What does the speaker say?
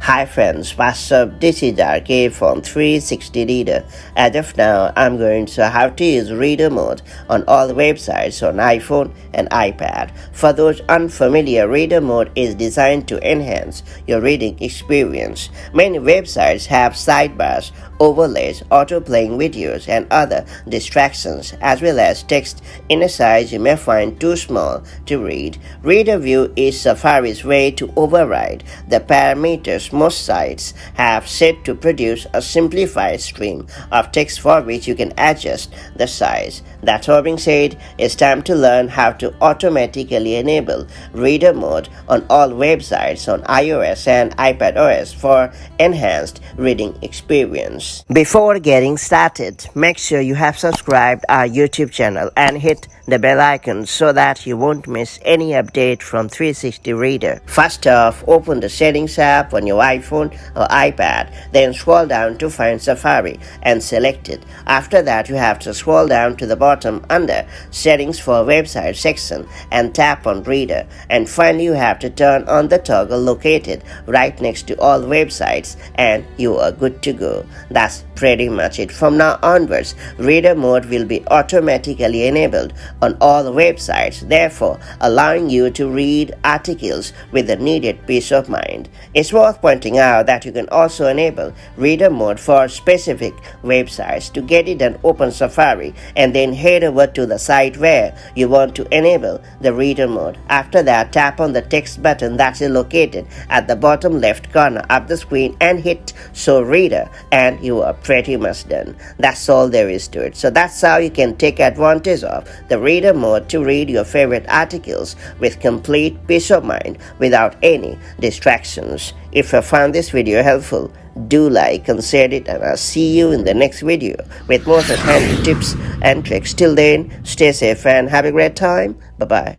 Hi friends, what's up? This is our iPhone 360 reader. As of now, I'm going to show how to use reader mode on all websites on iPhone and iPad. For those unfamiliar, reader mode is designed to enhance your reading experience. Many websites have sidebars, overlays, auto-playing videos, and other distractions, as well as text in a size you may find too small to read. Reader View is Safari's way to override the parameters most sites have set to produce a simplified stream of text for which you can adjust the size. That all being said, it's time to learn how to automatically enable reader mode on all websites on iOS and iPadOS for enhanced reading experience. Before getting started, make sure you have subscribed our YouTube channel and hit the bell icon so that you won't miss any update from 360 Reader. First off, open the Settings app on your iPhone or iPad, then scroll down to find Safari and select it. After that, you have to scroll down to the bottom under Settings for Website section and tap on Reader. And finally, you have to turn on the toggle located right next to all websites and you are good to go. That's pretty much it. From now onwards, reader mode will be automatically enabled on all websites, therefore allowing you to read articles with the needed peace of mind. It's worth pointing out that you can also enable reader mode for specific websites. To get it, then open Safari and then head over to the site where you want to enable the reader mode. After that, tap on the text button that is located at the bottom left corner of the screen and hit Show Reader, and you are pretty much done. That's all there is to it. So that's how you can take advantage of the reader mode to read your favorite articles with complete peace of mind without any distractions. If you found this video helpful, do like and share it, and I'll see you in the next video with more handy tips and tricks. Till then, stay safe and have a great time. Bye bye.